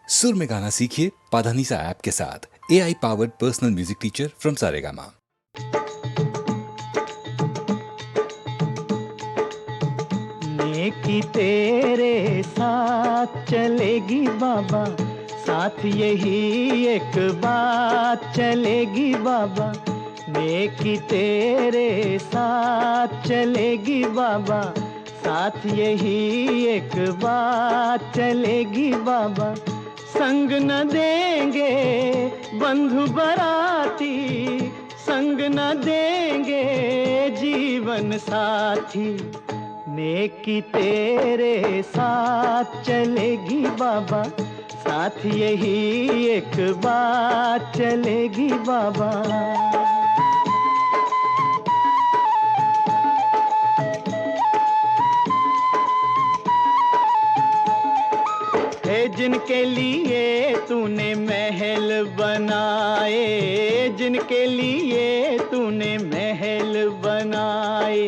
सुर में गाना सीखिए पाधानीसा ऐप के साथ। AI powered personal music teacher from Saregama. नेकी तेरे साथ चलेगी बाबा, साथ यही एक बात चलेगी बाबा। नेकी तेरे साथ चलेगी बाबा, साथ यही एक बात चलेगी बाबा। संग न देंगे बंधु बराती, संग न देंगे जीवन साथी। नेकी तेरे साथ चलेगी बाबा, साथ यही एक बात चलेगी बाबा। है जिनके लिए तूने महल बनाए, जिनके लिए तूने महल बनाए,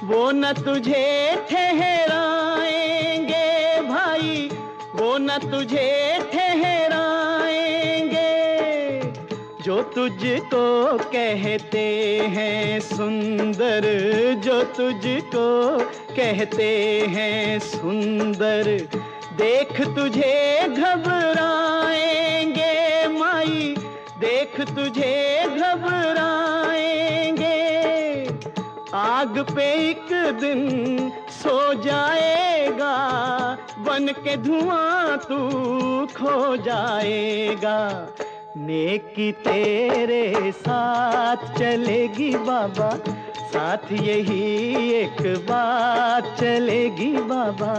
वो न तुझे ठहराएंगे भाई, वो न तुझे ठहराएंगे। जो तुझको कहते हैं सुंदर, जो तुझको कहते हैं सुंदर, देख तुझे घबराएंगे माई, देख तुझे घबराएंगे। आग पे एक दिन सो जाएगा, बन के धुआं तू खो जाएगा। नेकी तेरे साथ चलेगी बाबा, साथ यही एक बात चलेगी बाबा।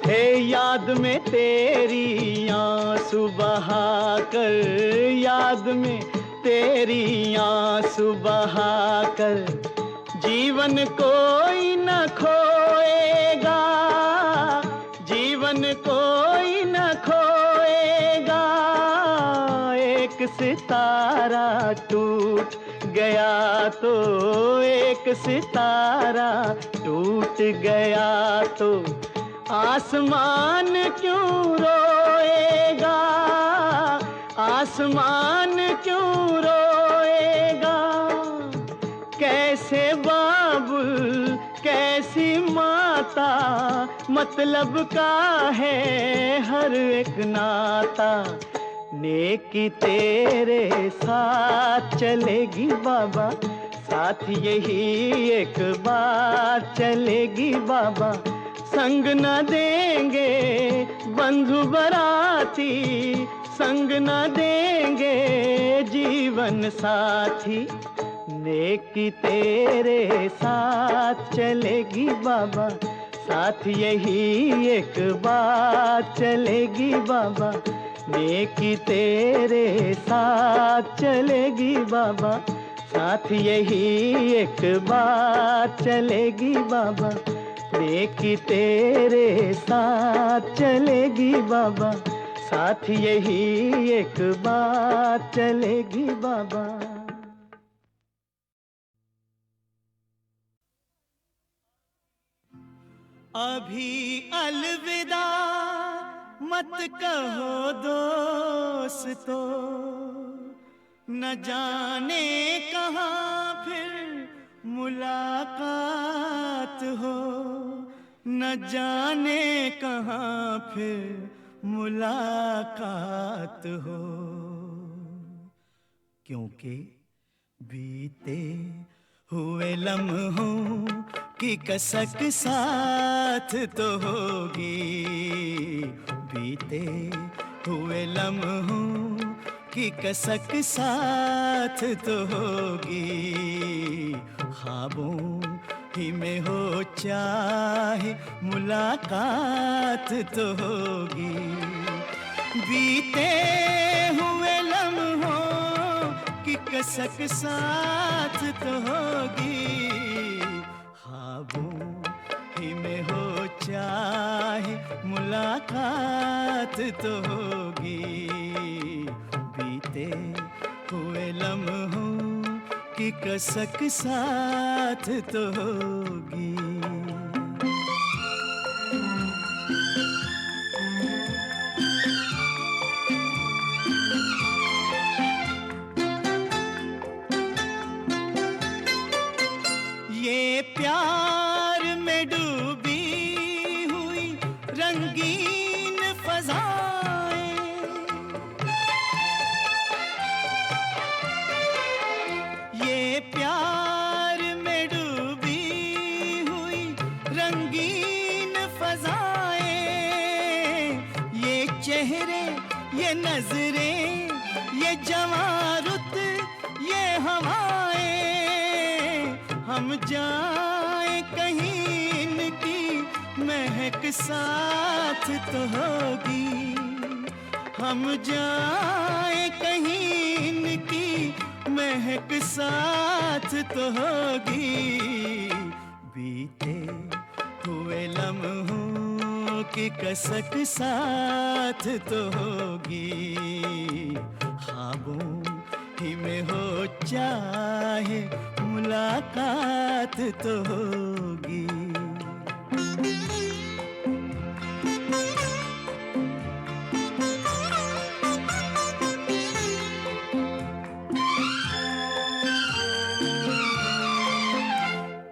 हे याद में तेरी आंसू बहाकर, याद में तेरी आंसू बहाकर, जीवन कोई न खोएगा, जीवन कोई न खोएगा। एक सितारा टूट गया तो, एक सितारा टूट गया तो, आसमान क्यों रोएगा, आसमान क्यों रोएगा। कैसे बाबुल कैसी माता, मतलब का है हर एक नाता। नेकी तेरे साथ चलेगी बाबा, साथ यही एक बात चलेगी बाबा। संग न देंगे बंधु बराती, संग न देंगे जीवन साथी। नेकी तेरे साथ चलेगी बाबा, साथ यही एक बात चलेगी बाबा। नेकी तेरे साथ चलेगी बाबा, साथ यही एक बात चलेगी बाबा। नेकी तेरे साथ चलेगी बाबा, साथ यही एक बात चलेगी बाबा। अभी अलविदा मत कहो दोस्तों, न जाने कहाँ फिर मुलाकात हो, न जाने कहाँ फिर मुलाकात हो। क्योंकि बीते हुए लम्हों की कसक साथ तो होगी, बीते हुए लम्हों की कसक साथ तो होगी। ख्वाबों ही में हो चाहे मुलाकात तो होगी। बीते हुए लम्हों की कसक साथ तो होगी। ख्वाबों ही में हो चाहे मुलाकात तो होगी। बीते हुए लम्हों की कि कसक साथ तो होगी। ये प्यार में डूबी हुई रंगीन फज़ाएं, ये प्यार में डूबी हुई रंगीन फज़ाएं, ये चेहरे, ये नजरें, ये जवारुत, ये हवाएं, हम जाए कहीं इनकी महक साथ तो होगी। हम जाए कहीं इनकी महक साथ तो होगी। बीते हुए लम्हों की कसक साथ तो होगी। ख्वाबों ही में हो चाहे मुलाकात तो होगी।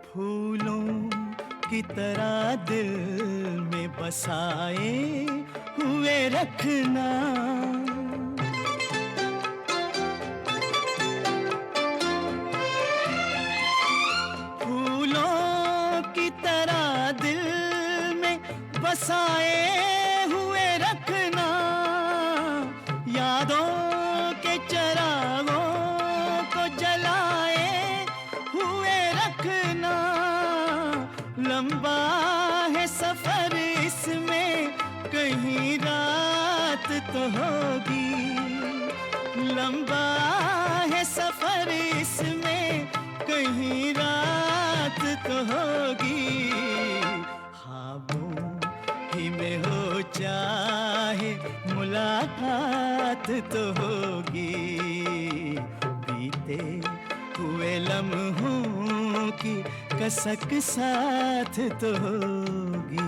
फूलों की तरह दिल में बसाए हुए रखना, बसाए हुए रखना। यादों के चिरागों को जलाए हुए रखना। लंबा है सफर इसमें कहीं रात तो होगी। लंबा है सफर इसमें कहीं रात तो होगी। में हो चाहे मुलाकात तो होगी। बीते हुए लम्हों की कसक साथ तो होगी।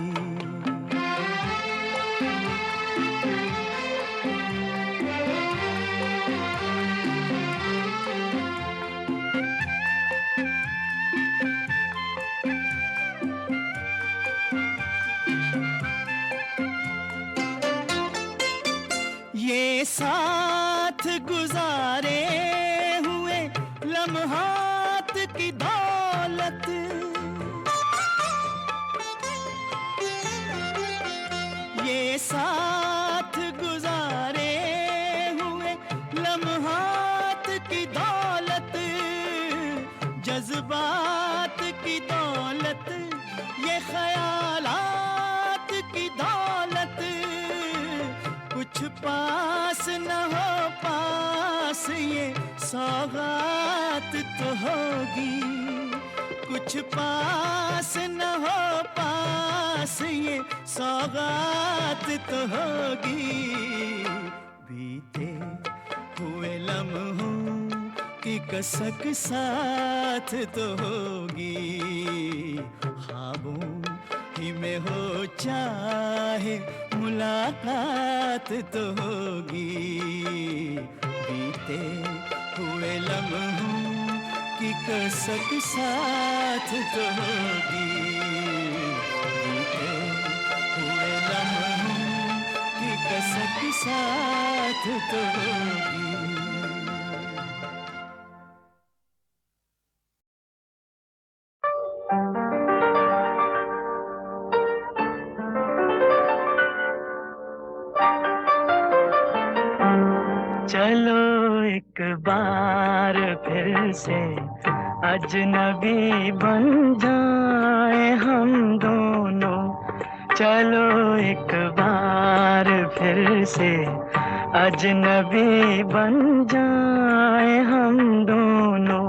ये साथ गुजारे हुए लम्हात की दौलत, ये साथ गुजारे हुए लम्हात की दौलत, जज्बात की दौलत, ये ख्यालात की दौलत। कुछ पास न हो पास ये सौगात तो होगी। कुछ पास न हो पास ये सौगात तो होगी। बीते हुए लम्हों की कसक साथ तो होगी। ख्वाबों ही में हो चाहे मुलाकात तो होगी। बीते हुए लम्हों की कसक साथ तो होगी। बीते हुए लम्हों की कसक साथ तो होगी। चलो एक बार फिर से अजनबी बन जाए हम दोनों। चलो एक बार फिर से अजनबी बन जाए हम दोनों।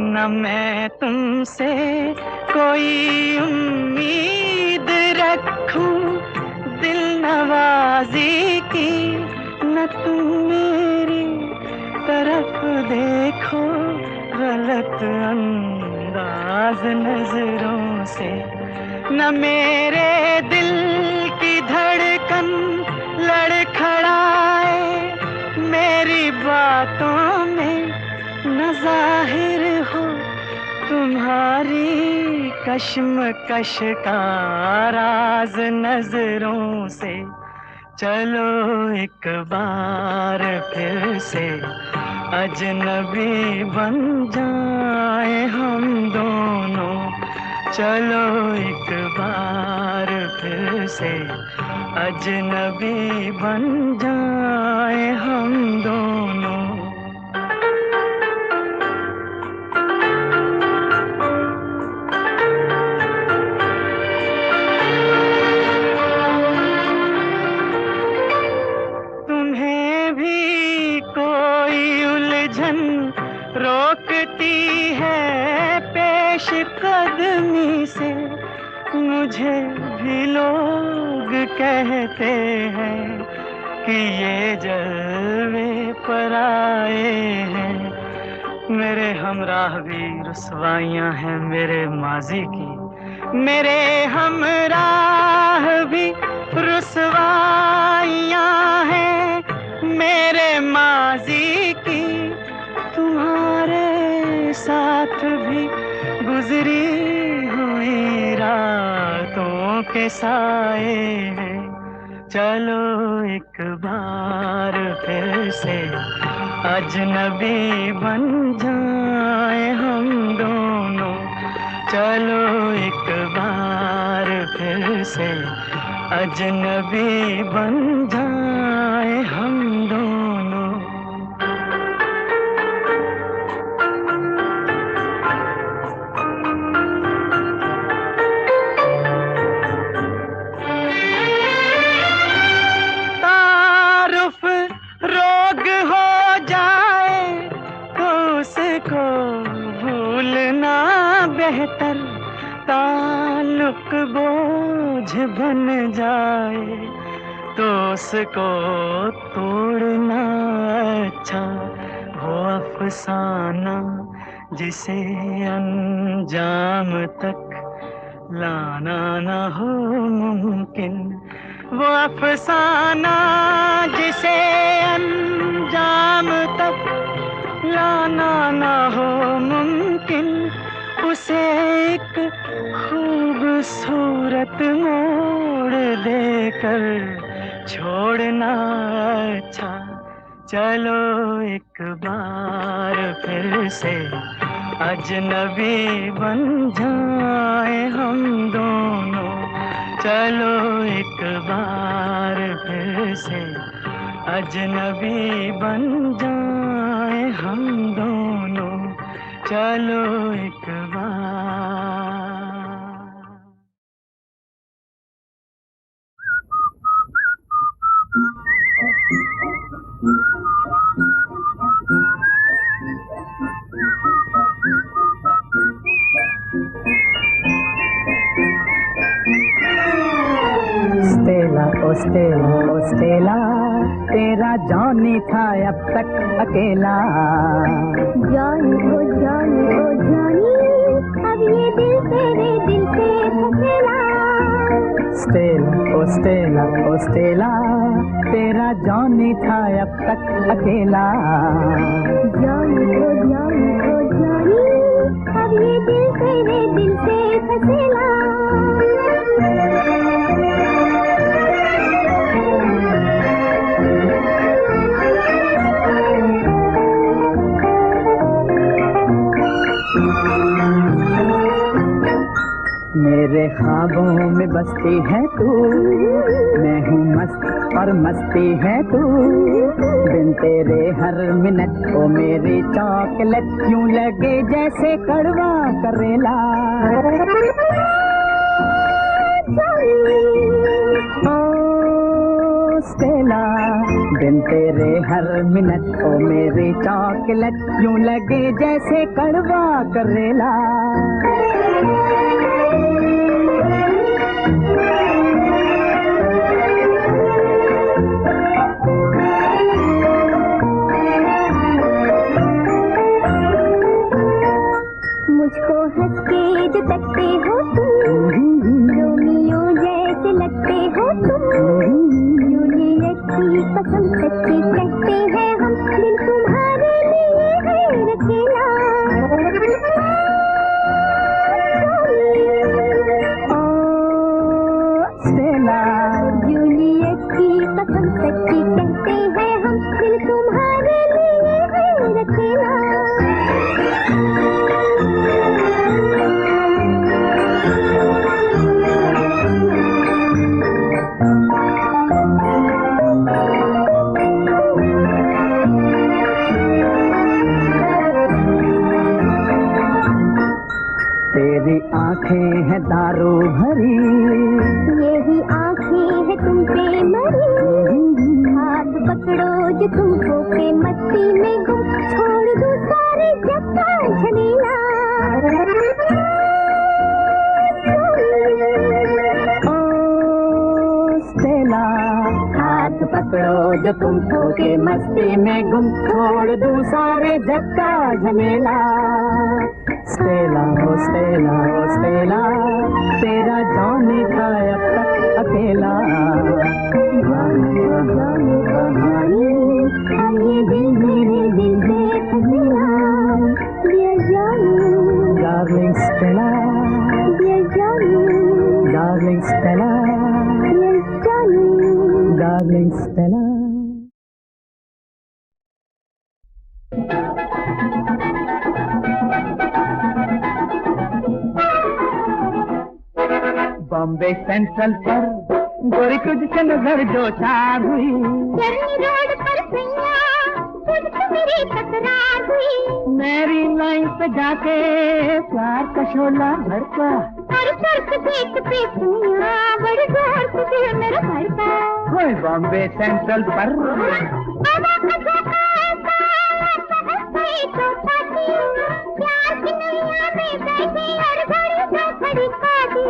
न मैं तुमसे कोई अंदाज नजरों से, न मेरे दिल की धड़कन लड़खड़ाए मेरी बातों में, न जाहिर हो तुम्हारी कश्मकश का राज नजरों से। चलो एक बार फिर से अजनबी बन जाए हम दोनों। चलो एक बार फिर से अजनबी बन जाए हम दोनों। तुम्हें भी कोई उलझन रोकती है पेश कदमी से, मुझे भी लोग कहते हैं कि ये जलवे पर आए हैं। मेरे हमराह भी रुसवाइयाँ हैं मेरे माजी की, मेरे हमराह भी रुसवाइयाँ हैं मेरे माजी की। तुम्हारे साथ भी गुजरी हुई रातों के साए हैं। चलो एक बार फिर से अजनबी बन जाए हम दोनों। चलो एक बार फिर से अजनबी बन जाए हम दोनों। तारुफ रोग हो जाए तो उसको भूलना बेहतर, ताल्लुक बोझ बन जाए तो उसको तोड़ना अच्छा। वो अफसाना जिसे अंजाम तक लाना न हो मुमकिन, वो अफसाना जिसे अंजाम तक लाना न हो मुमकिन, उसे एक खूबसूरत मोड़ देकर छोड़ना अच्छा। चलो एक बार फिर से अजनबी बन जाए हम दोनों। चलो एक बार फिर से अजनबी बन जाए हम दोनों। चलो एक बार। स्टेला ओ स्टेला ओ स्टेला, तेरा जॉनी था अब तक अकेला। जॉनी ओ जॉनी ओ जॉनी, अब ये दिल तेरे दिल से फसेला। स्टेला ओ स्टेला ओ स्टेला, तेरा जॉनी था अब तक अकेला। जॉनी ओ जॉनी ओ जॉनी, अब ये दिल तेरे दिल से फसेला। मेरे ख्वाबों में बसती है तू, मैं हूँ मस्त और मस्ती है तू। बिन तेरे हर मिनट ओ मेरी चॉकलेट, यूं लगे जैसे कड़वा करेला। ओ स्टेला, बिन तेरे हर मिनट ओ मेरी चॉकलेट, यूं लगे जैसे कड़वा करेला। भरी, यही आंखें है तुम पे मरी, हाथ पकड़ो जो तुमको के मस्ती में गुम, छोड़ दो सारे जग का झमेला। ओ स्टेला, हाथ पकड़ो जो तुमको के मस्ती में गुम, छोड़ दो सारे जग का झमेला। स्टेला ओ स्टेला ओ स्टेला, तेरा जॉनी था अब तक अकेला। जाने जाने कहानी, अब ये दिल मेरे दिल से फसेला। Dear Johnny, darling Stella, dear Johnny, darling Stella, dear Johnny. Darling Stella. Bombay central पर गोरी तुझसे नजर जो चार हुई, चरनी रोड पर सैया तुझसे मेरी तकरार हुई। मेरी लाइन पे जाके प्यार का शोला भड़का, हर तरफ देखते सैया बड़ी जोर से दिल मेरा धड़का। कोई बॉम्बे सेंट्रल पर आवा का धोखा ऐसा ऐसी तो साथी, प्यार की नैया में बैठी हर घड़ी तो खड़ी खाती।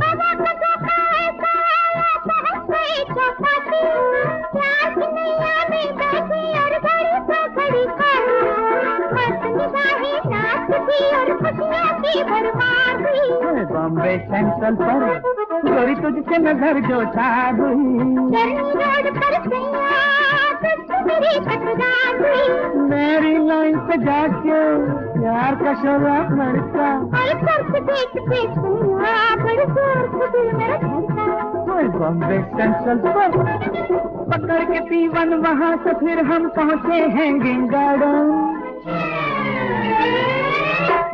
आवा का धोखा ऐसा ऐसी तो साथी, प्यार की नैया में बैठी हर घड़ी तो खड़ी खाती। मस्त निगाहें नाचती और खुशियों की भरमार हुई। कोई बॉम्बे सेंट्रल पर गोरी तुझसे नजर जो चार हुई, चरनी रोड पर सैया तुझसे मेरी तकरार हुई। मेरी लाइन पे जाके प्यार का शोला भड़का, हर तरफ देखते सैया बड़ी जोर से दिल मेरा धड़का। कोई बॉम्बे सेंट्रल पर पकड़ के पीवन, वहाँ से फिर हम पहुँचे हैंगिंग गार्डन।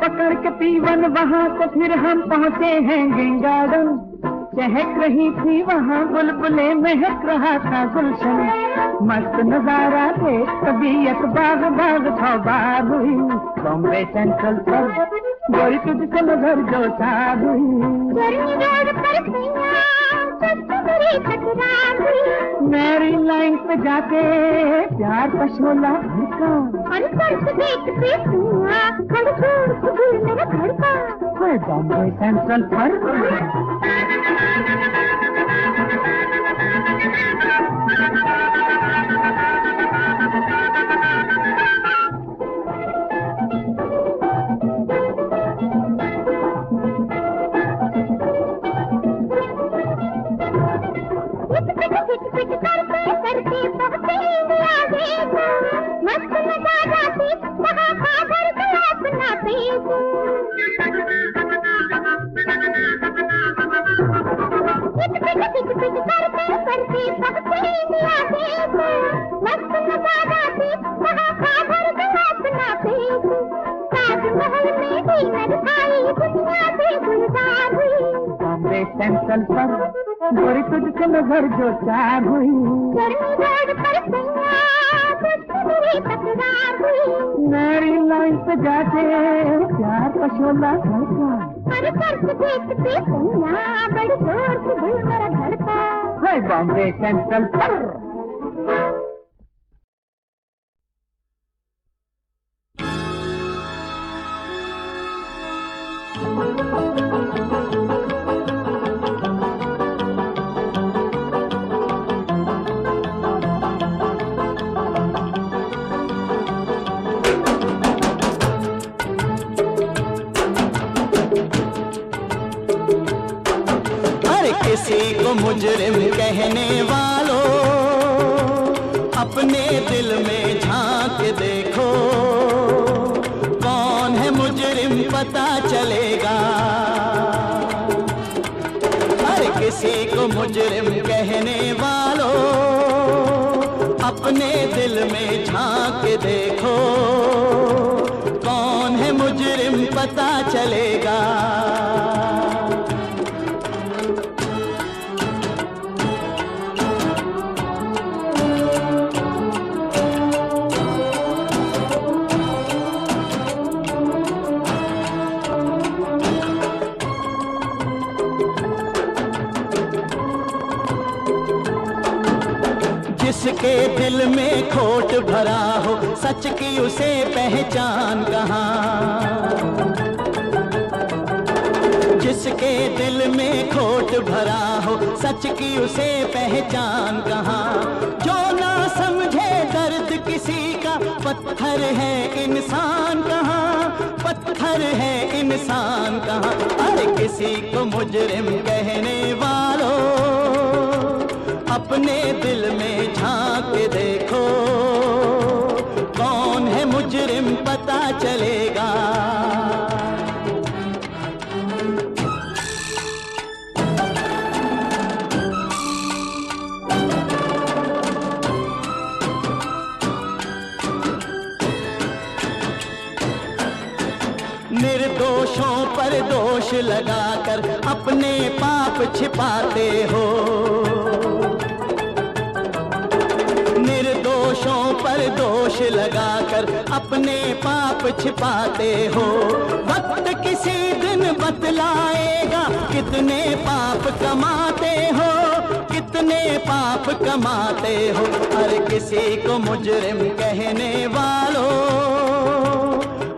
पकड़ के पीवन, वहाँ से फिर हम पहुँचे हैंगिंग गार्डन। चहक रही थी वहाँ बुलबुलें, महक रहा था गुलशन। मस्त नजारा देख तबीयत बाग बाग खबर हुई। बॉम्बे सेंट्रल पर गोरी तुझसे नजर जो चार हुई, चरनी रोड पर सैया तुझसे मेरी तकरार हुई। मेरी लाइन पे जाके प्यार का शोला भड़का, हर तरफ देखते सैया बड़ी जोर से दिल मेरा धड़का। कोई बॉम्बे सेंट्रल पर पिट करते करते पहुंचे इंडिया गेट। मस्त नजारा देख वहाँ फादर गया अपना पेट। पिट करते करते पहुंचे इंडिया गेट। मस्त नजारा देख वहाँ फादर गया अपना पेट। ताजमहल में डिनर आई, दुनिया से गुलजार हुई। बॉम्बे सेंट्रल पर गोरी तुझसे नजर जो चार हुई, चरनी रोड पर सैया तुझसे मेरी तकरार हुई। मेरी लाइन पे जाके प्यार का शोला भड़का, हर तरफ देखते सैया बड़ी जोर से दिल मेरा धड़का। है बॉम्बे सेंट्रल पर। किसी को मुजरिम कहने वालों, अपने दिल में झांक देखो, कौन है मुजरिम पता चलेगा। हर किसी को मुजरिम कहने वालों, अपने दिल में झांक देखो, कौन है मुजरिम पता चलेगा। जिसके दिल में खोट भरा हो, सच की उसे पहचान कहाँ। जिसके दिल में खोट भरा हो, सच की उसे पहचान कहाँ। जो ना समझे दर्द किसी का, पत्थर है इंसान कहाँ, पत्थर है इंसान कहाँ। अरे किसी को मुजरिम कहने वालों, अपने दिल में झांक के देखो, कौन है मुजरिम पता चलेगा। निर्दोषों पर दोष लगाकर अपने पाप छिपाते हो। निर्दोषों पर दोष लगाकर अपने पाप छिपाते हो। वक्त किसी दिन बतलाएगा कितने पाप कमाते हो, कितने पाप कमाते हो। हर किसी को मुजरिम कहने वालों,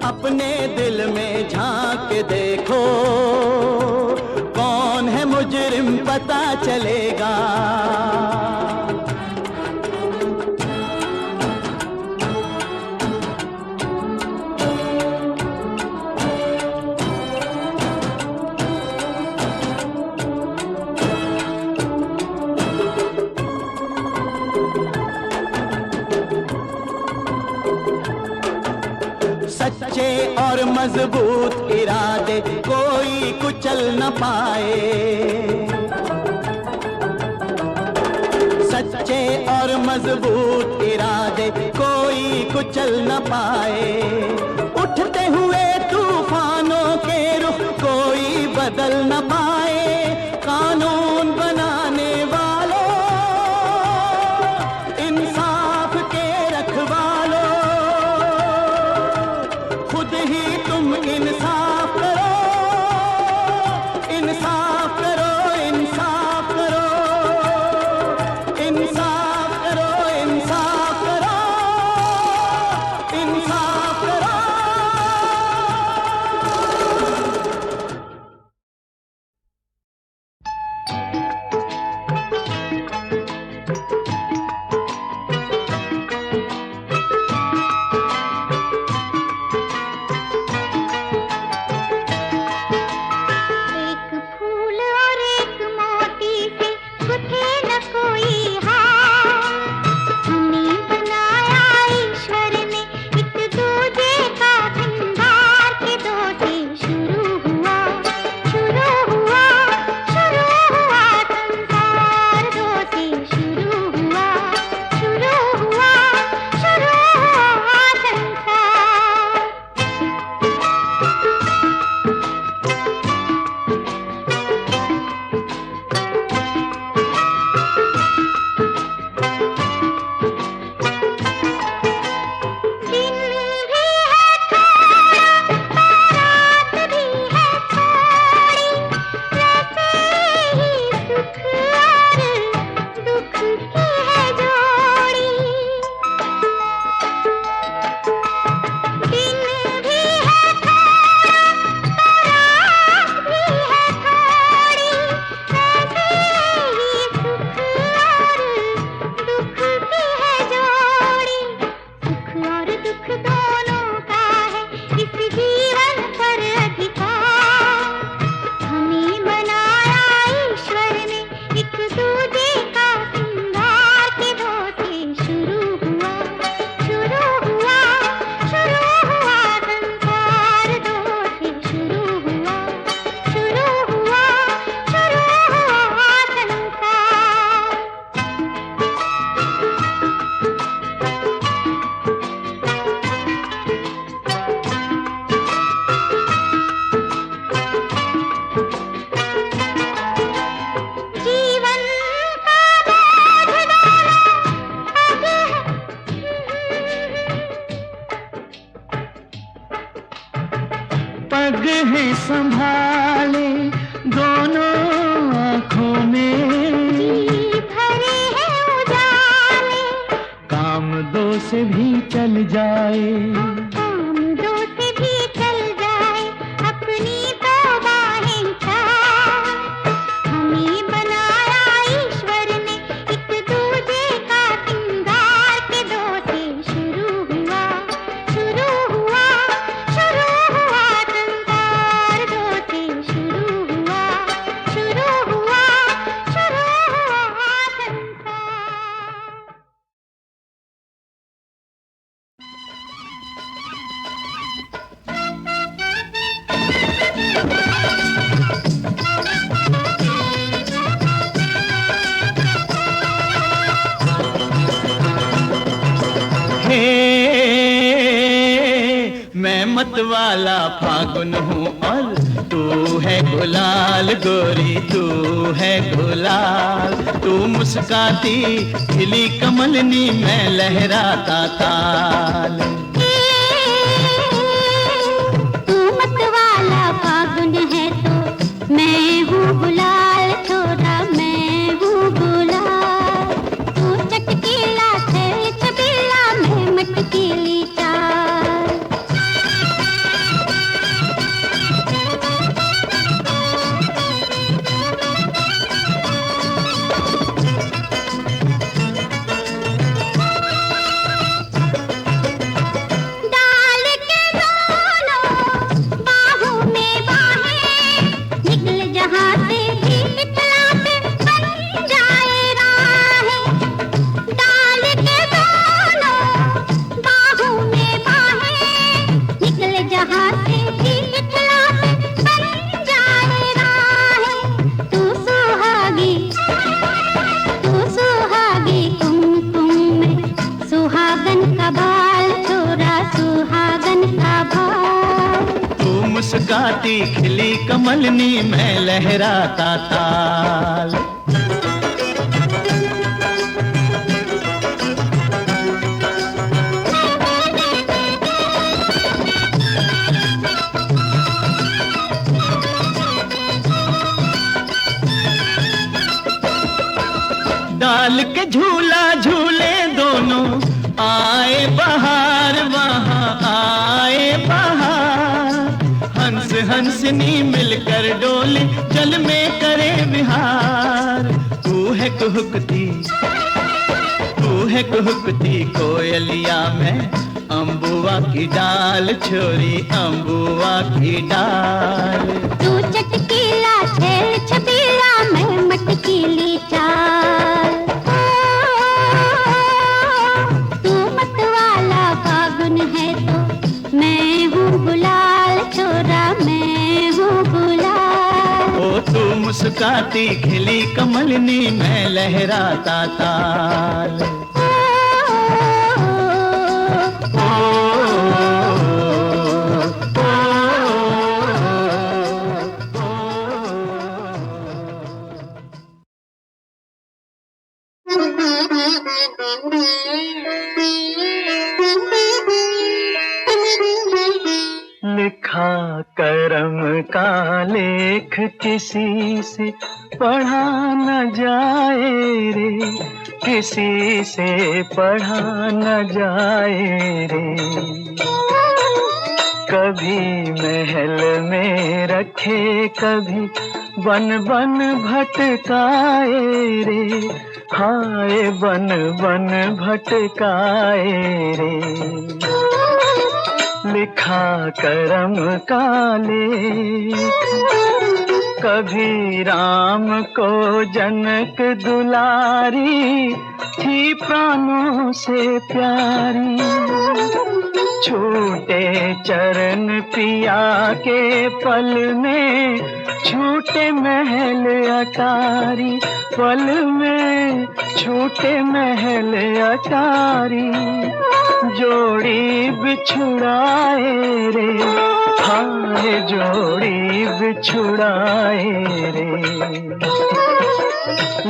अपने दिल में झांक के देखो, कौन है मुजरिम पता चलेगा। सच्चे और मजबूत इरादे कोई कुचल न पाए। सच्चे और मजबूत इरादे कोई कुचल न पाए। उठते हुए तूफानों के रुख कोई बदल न पाए। कानून बनाने वालों, इंसाफ के रखवालों, खुद ही तुम इंसाफ करो, इंसाफ करो, इंसाफ करो, इंसाफ करो, इंसाफ करो, इंसाफ करो। एक फूल और एक मोती से गुथे न कोई हार। हमें बनाया ईश्वर ने एक दूजे का सिंगार के दो से शुरू हुआ, शुरू हुआ, शुरू हुआ संसार। दो से शुरू हुआ, शुरू हुआ, शुरू हुआ संसार। दिन भी है थोड़ा, रात भी है थोड़ी, वैसे ही सुख और दुख की है जोड़ी। दिन भी है थोड़ा, रात भी है थोड़ी, वैसे ही सुख और दुख की है जोड़ी। सुख और दुख दोनों का है इस जीवन पर अधिकार। हमें बनाया ईश्वर ने एक दूजे का सिंगार के दो से शुरू हुआ, शुरू हुआ, शुरू हुआ संसार। दो से शुरू हुआ, शुरू हुआ, शुरू हुआ संसार। जीवन का बोझ दोनों पग पग है संभाले दोनों आँखों में, जी भरे हैं उजाले से भी चल जाए, आमदों से भी चल जाए अपनी तो बाहें चार। हमें बनाया ईश्वर ने एक दूजे का सिंगार के दो से शुरू हुआ संसार। दो से शुरू हुआ संसार। मैं मत वाला फागुन हूँ और तू है गुलाल गोरी, तू है गुलाल। तू मुस्काती खिली कमलनी, मैं लहराता ताल। तू मत वाला फागुन है तो मैं हूँ गुलाल छोरा, मैं हूँ गुलाल। तू चटकीला छैल छबीला, मैं मटकीली चाल। डाल के दोनों बाहों में बाहें, निकल जहाँ से भी इतलाते बन जाए राहें। डाल के दोनों बाहों में बाहें, निकल जहाँ से भी इतलाते बन जाए राहें। तू सुहागी कुमकुम में सुहागन का बाल छोरा, सुहागन का भाल। तू मुस्काती खिली कमलनी, मैं लहराता ताल। डाल के झूला झूले दोनों, आए बहार वहाँ आए बहार। हंस हंसनी मिलकर डोले, जल में करे विहार। तू है कुहकती कोयलिया, मैं अम्बुआ की डाल छोरी, अम्बुआ की डाल। तू चटकीला छैल छबीला, मैं मटकीली चाल। तू मत वाला फागुन है तो मैं हूँ गुलाल छोरा, मैं हूँ गुलाल। ओ तू मुस्काती खिली कमलनी, मैं लहराता ताल। लिखा करम का लेख किसी से पढ़ा न जाए रे, किसी से पढ़ा न जाए रे। कभी महल में रखे, कभी बन बन भटकाए रे, हाय बन बन भटकाए रे। लिखा करम का लेख, कभी राम को जनक दुलारी, थी प्राणों से प्यारी। छूटे चरण पिया के पल में, छूटे महल अटारी, पल में छूटे महल अटारी। जोड़ी बिछुड़ाए रे, हाय जोड़ी बिछुड़ाए रे।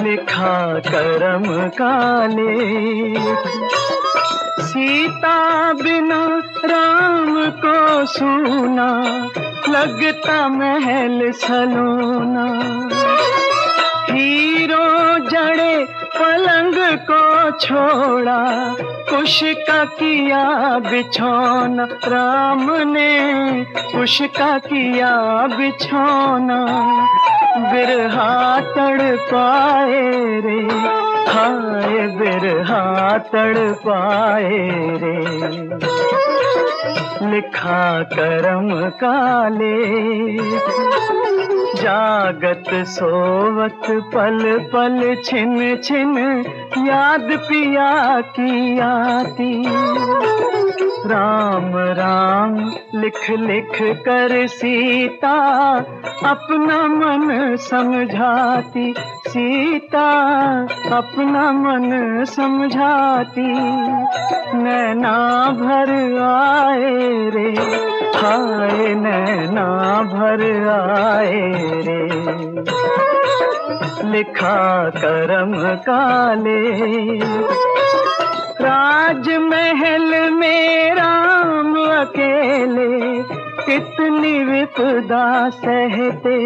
लिखा करम का लेख, सीता बिना राम को सूना, लगता महल सलोना। हीरो जड़े पलंग को छोड़ा, कुश का किया बिछौना, राम ने कुश का किया बिछौना। बिरहा तड़पाए रे, हाय बिरहा तड़पाए रे। लिखा करम काले, जागत सोवत पल पल छिन छिन, याद पिया की आती। राम राम लिख लिख कर सीता, अपना मन समझाती। सीता अपना मन समझाती। नैना भर आए रे, हाय नैना भर आए रे। लिखा करम काले, राजमहल में राम अकेले, कितनी विपदा सहते।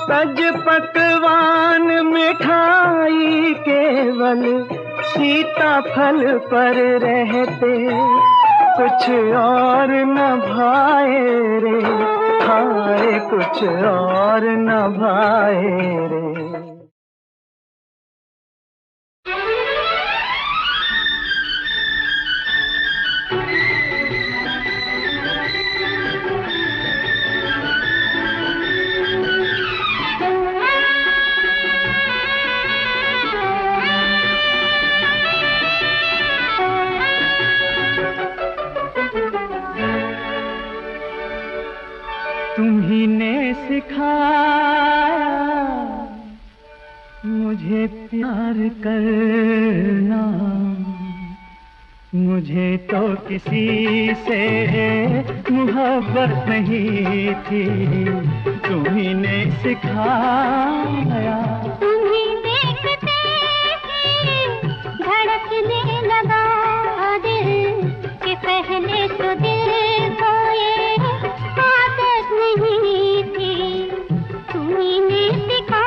तज पकवान मिठाई केवल, सीता फल पर रहते। कुछ और न भाए रे, हाय कुछ और न भाए रे। तुम्ही ने सिखाया मुझे प्यार करना, मुझे तो किसी से मोहब्बत नहीं थी। तुम्ही ने सिखाया। तुम्ही देखते ही धड़कने लगा दिल, कि पहले तो दिल को ये आदत नहीं थी। तुम्ही ने सिखाया।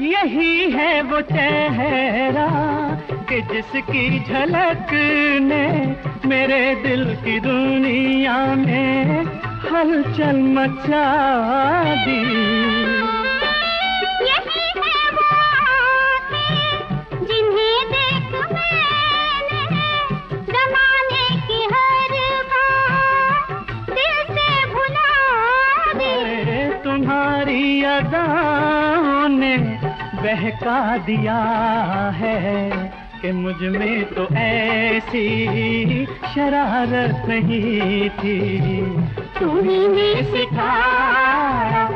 यही है वो चेहरा कि जिसकी झलक ने मेरे दिल की दुनिया में हलचल मचा दी। यही है वो आँखें जिन्हें देख मैंने ज़माने की हर बात दिल से भुला दी। तुम्हारी अदाओं ने बहका दिया है कि मुझ में तो ऐसी शरारत नहीं थी। तुम्ही ने सिखाया।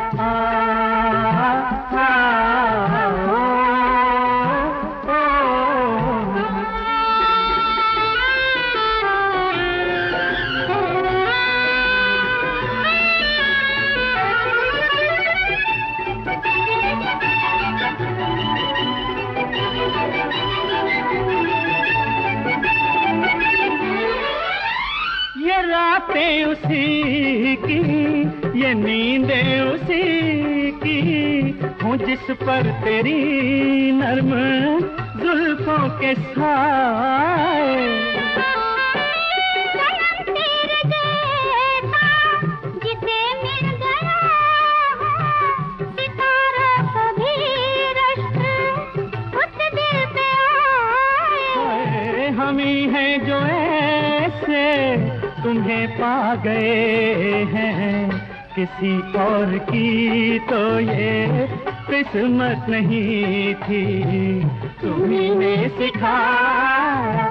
ये रातें उसी की, ये नींदें उसी की हूँ, जिस पर तेरी नर्म जुल्फों के साए। तेरे जैसा जिसे मिल गया हो, सितारा कभी रश्क उस दिल पे आए। हम ही हैं जो ऐसे तुम्हें पा गए हैं, किसी और की तो ये किस्मत नहीं थी। तुम्ही ने सिखाया।